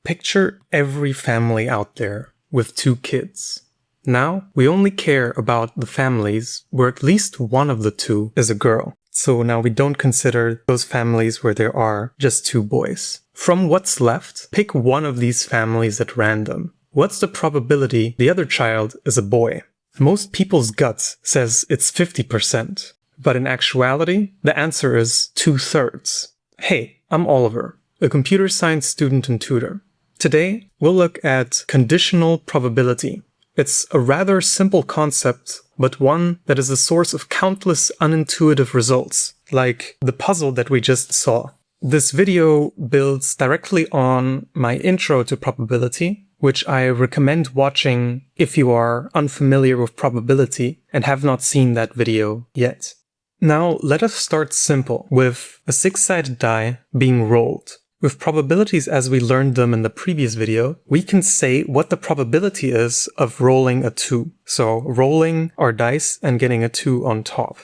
Picture every family out there with 2 kids. Now, we only care about the families where at least one of the 2 is a girl. So now we don't consider those families where there are just 2 boys. From what's left, pick one of these families at random. What's the probability the other child is a boy? Most people's gut says it's 50%. But in actuality, the answer is 2/3. Hey, I'm Oliver, a computer science student and tutor. Today, we'll look at conditional probability. It's a rather simple concept, but one that is the source of countless unintuitive results, like the puzzle that we just saw. This video builds directly on my intro to probability, which I recommend watching if you are unfamiliar with probability and have not seen that video yet. Now, let us start simple with a 6-sided die being rolled. With probabilities as we learned them in the previous video, we can say what the probability is of rolling a 2. So rolling our dice and getting a 2 on top.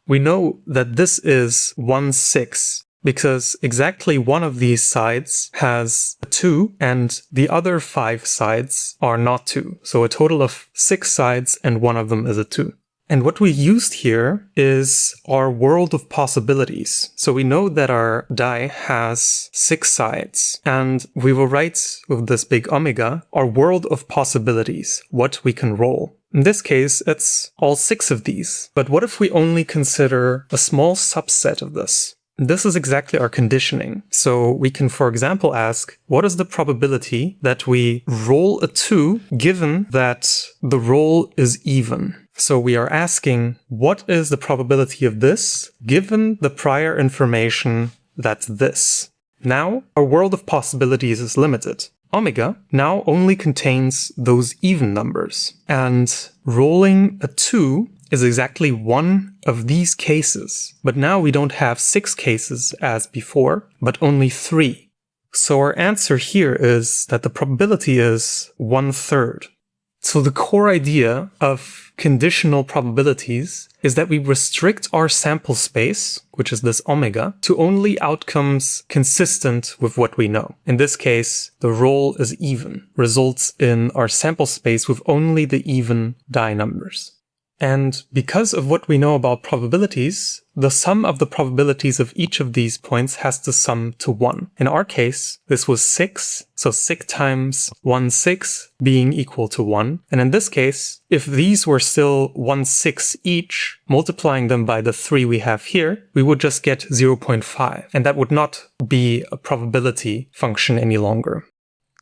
We know that this is 1/6 because exactly one of these sides has a 2 and the other 5 sides are not 2. So a total of 6 sides and one of them is a 2. And what we used here is our world of possibilities. So we know that our die has 6 sides, and we will write with this big omega our world of possibilities, what we can roll. In this case, it's all 6 of these. But what if we only consider a small subset of this? This is exactly our conditioning. So we can, for example, ask, what is the probability that we roll a 2 given that the roll is even? So we are asking, what is the probability of this given the prior information that's this? Now, our world of possibilities is limited. Omega now only contains those even numbers. And rolling a 2 is exactly one of these cases. But now we don't have 6 cases as before, but only 3. So our answer here is that the probability is 1/3. So the core idea of conditional probabilities is that we restrict our sample space, which is this omega, to only outcomes consistent with what we know. In this case, the roll is even, results in our sample space with only the even die numbers. And because of what we know about probabilities, the sum of the probabilities of each of these points has to sum to 1. In our case, this was 6, so 6 times 1/6 being equal to 1. And in this case, if these were still 1/6 each, multiplying them by the 3 we have here, we would just get 0.5. And that would not be a probability function any longer.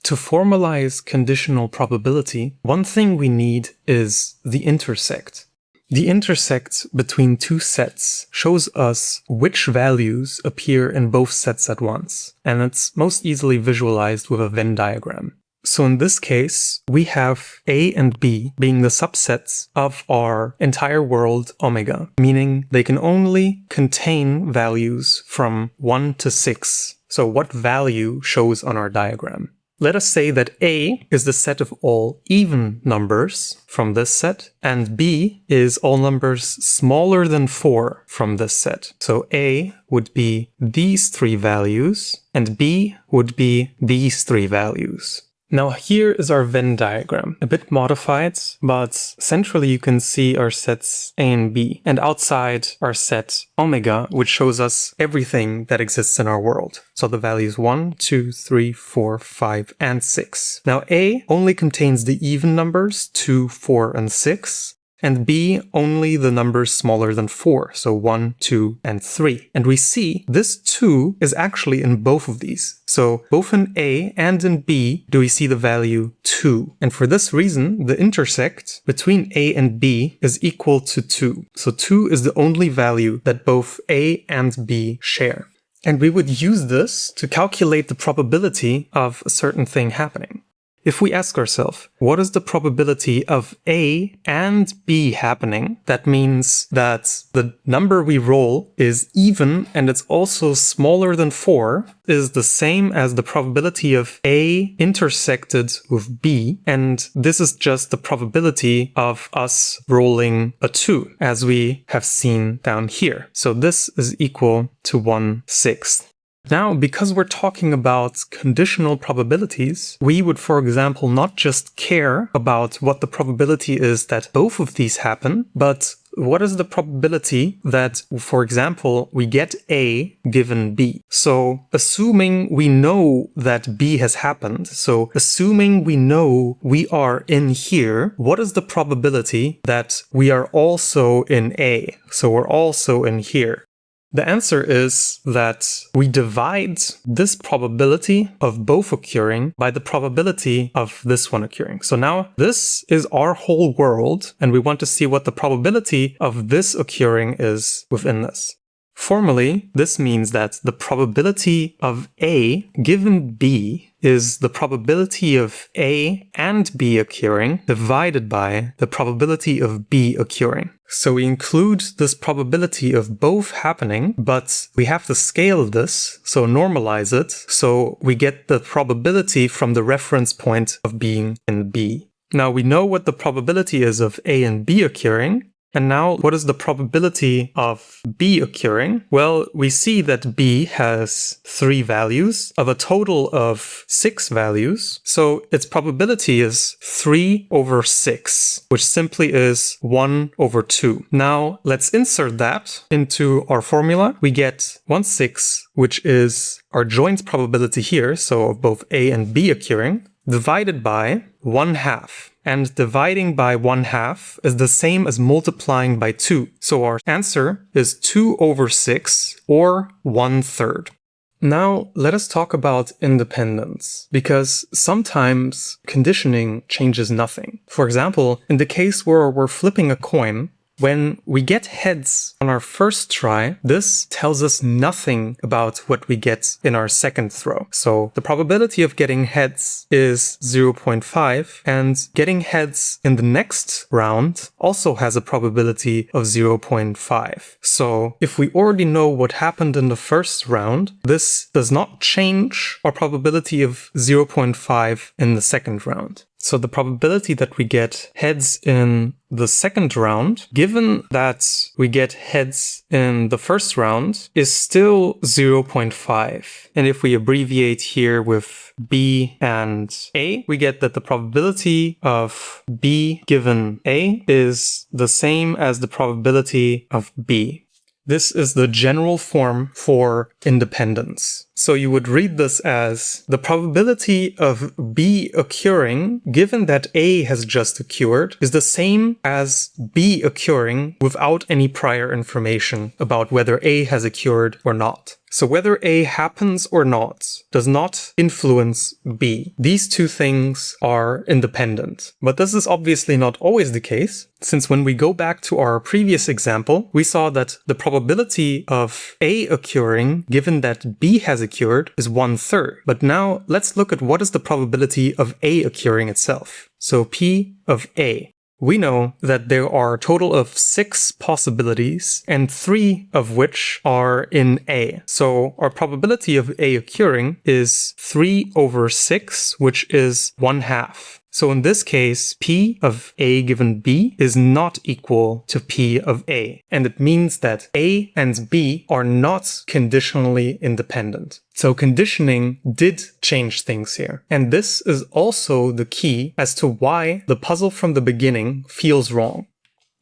To formalize conditional probability, one thing we need is the intersect. The intersect between 2 sets shows us which values appear in both sets at once, and it's most easily visualized with a Venn diagram. So in this case, we have A and B being the subsets of our entire world omega, meaning they can only contain values from 1 to 6. So what value shows on our diagram? Let us say that A is the set of all even numbers from this set, and B is all numbers smaller than 4 from this set. So A would be these 3 values, and B would be these 3 values. Now here is our Venn diagram, a bit modified, but centrally you can see our sets A and B, and outside our set omega, which shows us everything that exists in our world. So the values 1, 2, 3, 4, 5, and 6. Now A only contains the even numbers 2, 4, and 6. And B only the numbers smaller than 4, so 1, 2, and 3. And we see this 2 is actually in both of these. So both in A and in B do we see the value 2. And for this reason, the intersect between A and B is equal to 2. So 2 is the only value that both A and B share. And we would use this to calculate the probability of a certain thing happening. If we ask ourselves, what is the probability of A and B happening? That means that the number we roll is even and it's also smaller than 4 is the same as the probability of A intersected with B. And this is just the probability of us rolling a 2, as we have seen down here. So this is equal to 1/6. Now, because we're talking about conditional probabilities, we would, for example, not just care about what the probability is that both of these happen, but what is the probability that, for example, we get A given B? So assuming we know that B has happened, so assuming we know we are in here, what is the probability that we are also in A? So we're also in here. The answer is that we divide this probability of both occurring by the probability of this one occurring. So now this is our whole world, and we want to see what the probability of this occurring is within this. Formally, this means that the probability of A given B is the probability of A and B occurring divided by the probability of B occurring. So we include this probability of both happening, but we have to scale this, so normalize it, so we get the probability from the reference point of being in B. Now we know what the probability is of A and B occurring. And now, what is the probability of B occurring? Well, we see that B has 3 values of a total of 6 values. So its probability is 3 over 6, which simply is 1 over 2. Now, let's insert that into our formula. We get 1/6, which is our joint probability here, so of both A and B occurring, divided by 1/2. And dividing by 1/2 is the same as multiplying by 2. So our answer is 2 over 6, or 1/3. Now, let us talk about independence, because sometimes conditioning changes nothing. For example, in the case where we're flipping a coin, when we get heads on our first try, this tells us nothing about what we get in our second throw. So the probability of getting heads is 0.5, and getting heads in the next round also has a probability of 0.5. So if we already know what happened in the first round, this does not change our probability of 0.5 in the second round. So the probability that we get heads in the second round, given that we get heads in the first round, is still 0.5. And if we abbreviate here with B and A, we get that the probability of B given A is the same as the probability of B. This is the general form for independence. So you would read this as the probability of B occurring, given that A has just occurred, is the same as B occurring without any prior information about whether A has occurred or not. So whether A happens or not does not influence B. These two things are independent. But this is obviously not always the case, since when we go back to our previous example, we saw that the probability of A occurring, given that B has occurred, is 1/3. But now let's look at what is the probability of A occurring itself. So P of A. We know that there are a total of 6 possibilities, and 3 of which are in A. So our probability of A occurring is 3 over 6, which is 1/2. So in this case, P of A given B is not equal to P of A. And it means that A and B are not conditionally independent. So conditioning did change things here. And this is also the key as to why the puzzle from the beginning feels wrong.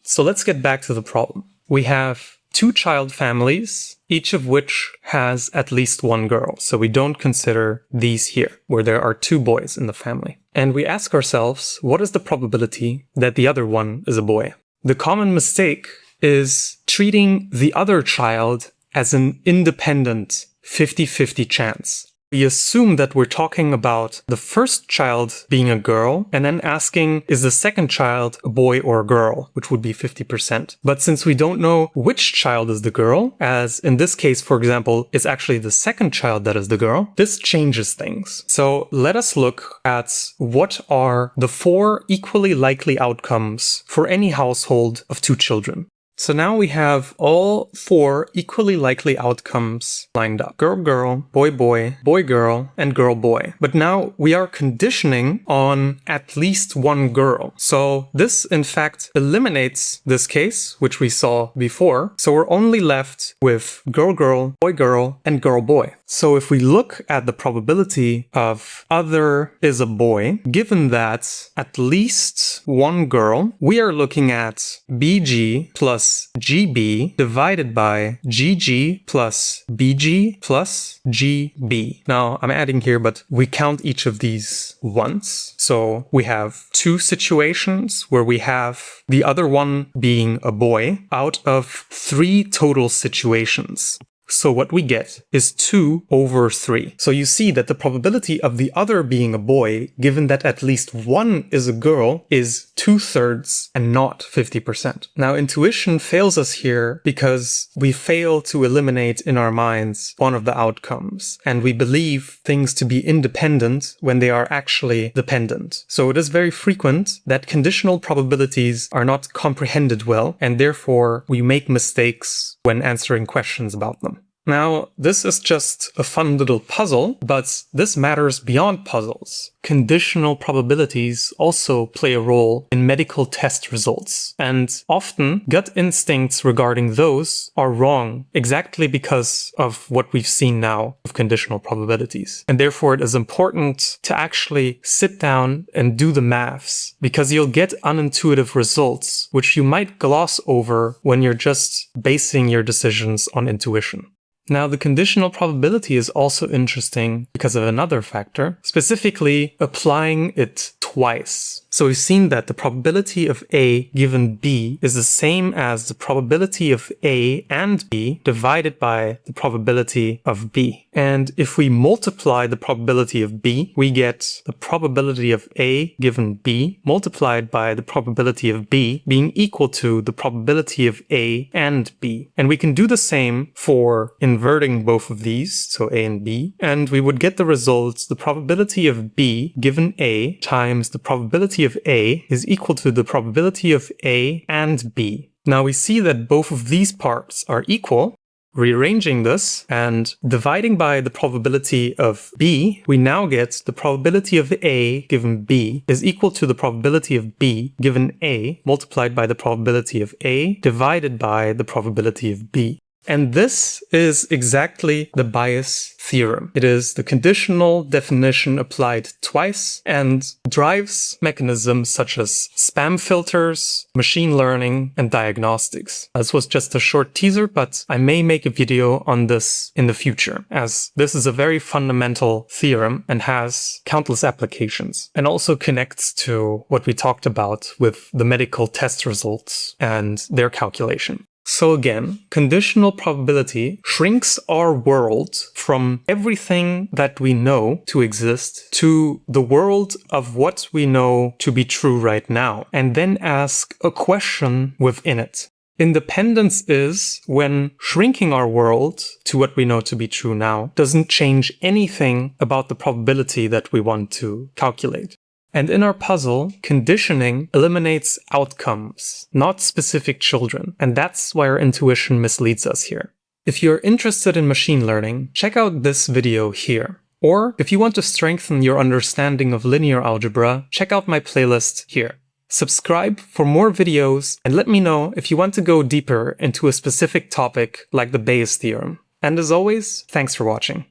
So let's get back to the problem. We have 2 child families, each of which has at least 1 girl. So we don't consider these here, where there are 2 boys in the family. And we ask ourselves, what is the probability that the other one is a boy? The common mistake is treating the other child as an independent 50-50 chance. We assume that we're talking about the first child being a girl and then asking, is the second child a boy or a girl, which would be 50%. But since we don't know which child is the girl, as in this case, for example, it's actually the second child that is the girl, this changes things. So let us look at what are the 4 equally likely outcomes for any household of 2 children. So now we have all 4 equally likely outcomes lined up. Girl, girl, boy, boy, boy, girl, and girl, boy. But now we are conditioning on at least 1 girl. So this, in fact, eliminates this case, which we saw before. So we're only left with girl, girl, boy, and girl, boy. So if we look at the probability of other is a boy, given that at least one girl, we are looking at BG plus GB divided by GG plus BG plus GB. Now I'm adding here, but we count each of these once. So we have two situations where we have the other one being a boy out of 3 total situations. So what we get is 2 over 3. So you see that the probability of the other being a boy, given that at least one is a girl, is 2/3 and not 50%. Now intuition fails us here because we fail to eliminate in our minds one of the outcomes, and we believe things to be independent when they are actually dependent. So it is very frequent that conditional probabilities are not comprehended well, and therefore we make mistakes when answering questions about them. Now, this is just a fun little puzzle, but this matters beyond puzzles. Conditional probabilities also play a role in medical test results, and often gut instincts regarding those are wrong exactly because of what we've seen now of conditional probabilities. And therefore it is important to actually sit down and do the maths, because you'll get unintuitive results which you might gloss over when you're just basing your decisions on intuition. Now, the conditional probability is also interesting because of another factor, specifically applying it twice. So we've seen that the probability of A given B is the same as the probability of A and B divided by the probability of B. And if we multiply the probability of B, we get the probability of A given B multiplied by the probability of B being equal to the probability of A and B. And we can do the same for inverting both of these, so A and B, and we would get the results, the probability of B given A times the probability of A is equal to the probability of A and B. Now we see that both of these parts are equal. Rearranging this and dividing by the probability of B, we now get the probability of A given B is equal to the probability of B given A multiplied by the probability of A divided by the probability of B. And this is exactly the bias theorem. It is the conditional definition applied twice and drives mechanisms such as spam filters, machine learning, and diagnostics. This was just a short teaser, but I may make a video on this in the future, as this is a very fundamental theorem and has countless applications, and also connects to what we talked about with the medical test results and their calculation. So again, conditional probability shrinks our world from everything that we know to exist to the world of what we know to be true right now, and then ask a question within it. Independence is when shrinking our world to what we know to be true now doesn't change anything about the probability that we want to calculate. And in our puzzle, conditioning eliminates outcomes, not specific children, and that's why our intuition misleads us here. If you're interested in machine learning, check out this video here. Or if you want to strengthen your understanding of linear algebra, check out my playlist here. Subscribe for more videos and let me know if you want to go deeper into a specific topic like the Bayes theorem. And as always, thanks for watching.